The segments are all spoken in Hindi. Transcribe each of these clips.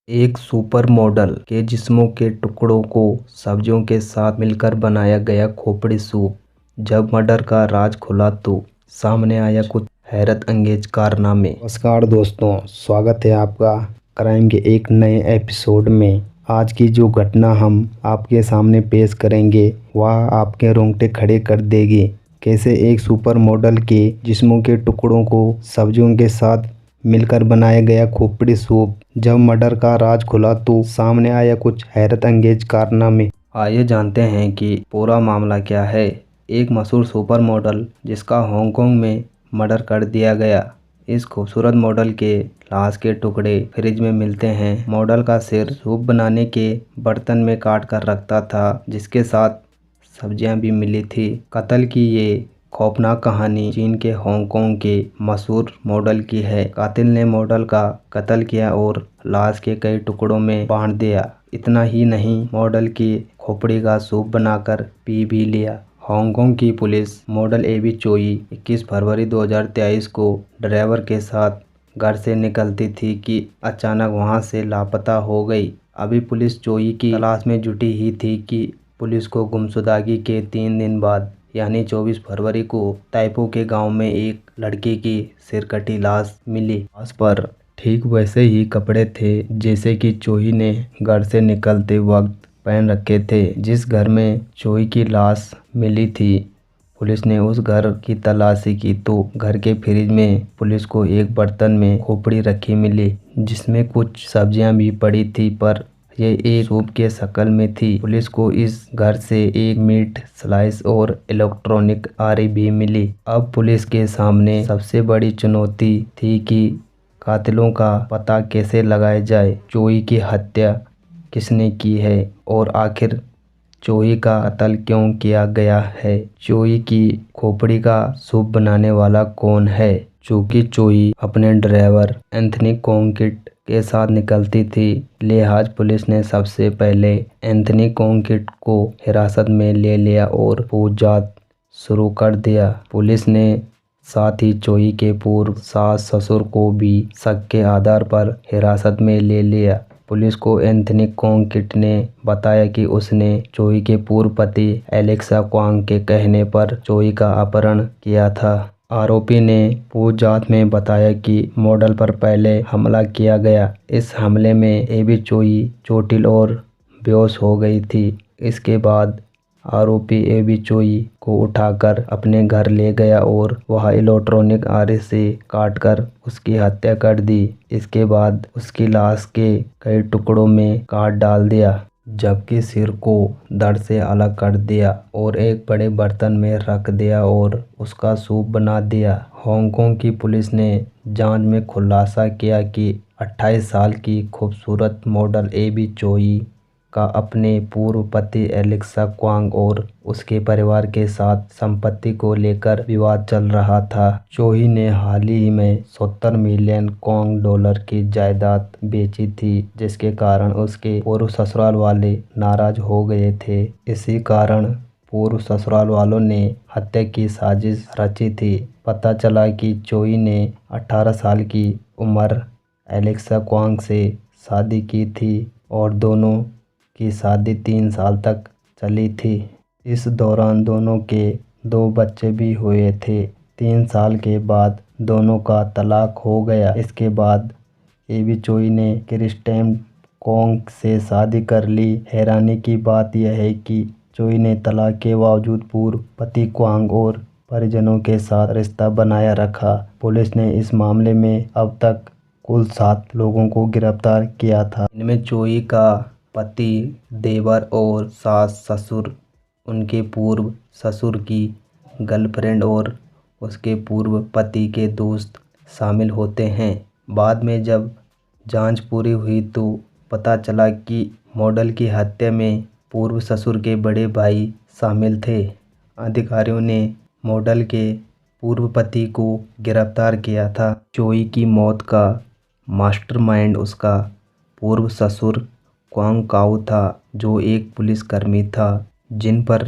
एक सुपर मॉडल के जिस्मों के टुकड़ों को सब्जियों के साथ मिलकर बनाया गया खोपड़ी सूप। जब मर्डर का राज खुला तो सामने आया कुछ हैरत अंगेज कारनामे। नमस्कार दोस्तों, स्वागत है आपका क्राइम के एक नए एपिसोड में। आज की जो घटना हम आपके सामने पेश करेंगे वह आपके रोंगटे खड़े कर देगी। कैसे एक सुपर मॉडल के जिस्मों के टुकड़ों को सब्जियों के साथ मिलकर बनाया गया खोपड़ी सूप। जब मर्डर का राज खुला तो सामने आया कुछ हैरत अंगेज कारनामे। आइए जानते हैं कि पूरा मामला क्या है। एक मशहूर सुपर मॉडल जिसका हांगकांग में मर्डर कर दिया गया। इस खूबसूरत मॉडल के लाश के टुकड़े फ्रिज में मिलते हैं। मॉडल का सिर सूप बनाने के बर्तन में काट कर रखता था, जिसके साथ सब्जियां भी मिली थी। कत्ल की ये खौफनाक कहानी चीन के हांगकांग के मशहूर मॉडल की है। कातिल ने मॉडल का कत्ल किया और लाश के कई टुकड़ों में बांट दिया। इतना ही नहीं, मॉडल की खोपड़ी का सूप बनाकर पी भी लिया। हांगकांग की पुलिस मॉडल एबी चोई 21 फरवरी 2023 को ड्राइवर के साथ घर से निकलती थी कि अचानक वहां से लापता हो गई। अभी पुलिस चोई की तलाश में जुटी ही थी कि पुलिस को गुमशुदगी के 3 दिन बाद यानी 24 फरवरी को ताइपो के गांव में एक लड़की की सिरकटी लाश मिली। लाश पर ठीक वैसे ही कपड़े थे जैसे कि चोई ने घर से निकलते वक्त पहन रखे थे, जिस घर में चोई की लाश मिली थी। पुलिस ने उस घर की तलाशी की तो घर के फ्रिज में पुलिस को एक बर्तन में खोपड़ी रखी मिली, जिसमें कुछ सब्जियां भी पड़ी थी, पर ये एक सूप के शक्ल में थी। पुलिस को इस घर से एक मीट स्लाइस और इलेक्ट्रॉनिक आरी भी मिली। अब पुलिस के सामने सबसे बड़ी चुनौती थी कि कातिलों का पता कैसे लगाया जाए। चोई की हत्या किसने की है और आखिर चोई का कत्ल क्यों किया गया है। चोई की खोपड़ी का सूप बनाने वाला कौन है। चूंकि चोई अपने ड्राइवर एंथनी कॉन्गिट के साथ निकलती थी, लिहाज पुलिस ने सबसे पहले एंथनी कॉन्गिट को हिरासत में ले लिया और पूछताछ शुरू कर दिया। पुलिस ने साथ ही चोई के पूर्व सास ससुर को भी शक के आधार पर हिरासत में ले लिया। पुलिस को एंथनी कॉन्गिट ने बताया कि उसने चोई के पूर्व पति एलेक्सा क्वांग के कहने पर चोई का अपहरण किया था। आरोपी ने पूछताछ में बताया कि मॉडल पर पहले हमला किया गया। इस हमले में एबी चोई चोटिल और बेहोश हो गई थी। इसके बाद आरोपी एबी चोई को उठाकर अपने घर ले गया और वह इलेक्ट्रॉनिक आरी से काटकर उसकी हत्या कर दी। इसके बाद उसकी लाश के कई टुकड़ों में काट डाल दिया, जबकि सिर को धड़ से अलग कर दिया और एक बड़े बर्तन में रख दिया और उसका सूप बना दिया। हांगकांग की पुलिस ने जांच में खुलासा किया कि 28 साल की खूबसूरत मॉडल एबी चोई का अपने पूर्व पति एलेक्सा क्वांग और उसके परिवार के साथ संपत्ति को लेकर विवाद चल रहा था। चोई ने हाल ही में 70 मिलियन कॉन्ग डॉलर की जायदाद बेची थी, जिसके कारण उसके पूर्व ससुराल वाले नाराज हो गए थे। इसी कारण पूर्व ससुराल वालों ने हत्या की साजिश रची थी। पता चला कि चोई ने 18 साल की उम्र एलेक्सा क्वांग से शादी की थी और दोनों की शादी 3 साल तक चली थी। इस दौरान दोनों के 2 बच्चे भी हुए थे। 3 साल के बाद दोनों का तलाक हो गया। इसके बाद एबी चोई ने क्रिस्टेन क्वांग से शादी कर ली। हैरानी की बात यह है कि चोई ने तलाक के बावजूद पूर्व पति क्वांग और परिजनों के साथ रिश्ता बनाया रखा। पुलिस ने इस मामले में अब तक कुल 7 लोगों को गिरफ्तार किया था। इनमें चोई का पति, देवर और सास ससुर, उनके पूर्व ससुर की गर्लफ्रेंड और उसके पूर्व पति के दोस्त शामिल होते हैं। बाद में जब जांच पूरी हुई तो पता चला कि मॉडल की हत्या में पूर्व ससुर के बड़े भाई शामिल थे। अधिकारियों ने मॉडल के पूर्व पति को गिरफ्तार किया था। चोई की मौत का मास्टरमाइंड उसका पूर्व ससुर क्वांग काऊ था, जो एक पुलिसकर्मी था, जिन पर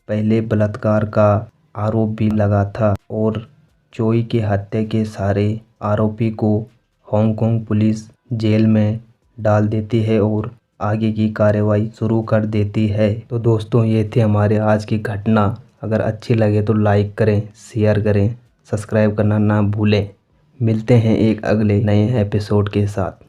पहले बलात्कार का आरोप भी लगा था। और चोई की हत्या के सारे आरोपी को हांगकांग पुलिस जेल में डाल देती है और आगे की कार्रवाई शुरू कर देती है। तो दोस्तों, ये थे हमारे आज की घटना। अगर अच्छी लगे तो लाइक करें, शेयर करें, सब्सक्राइब करना ना भूलें। मिलते हैं एक अगले नए एपिसोड के साथ।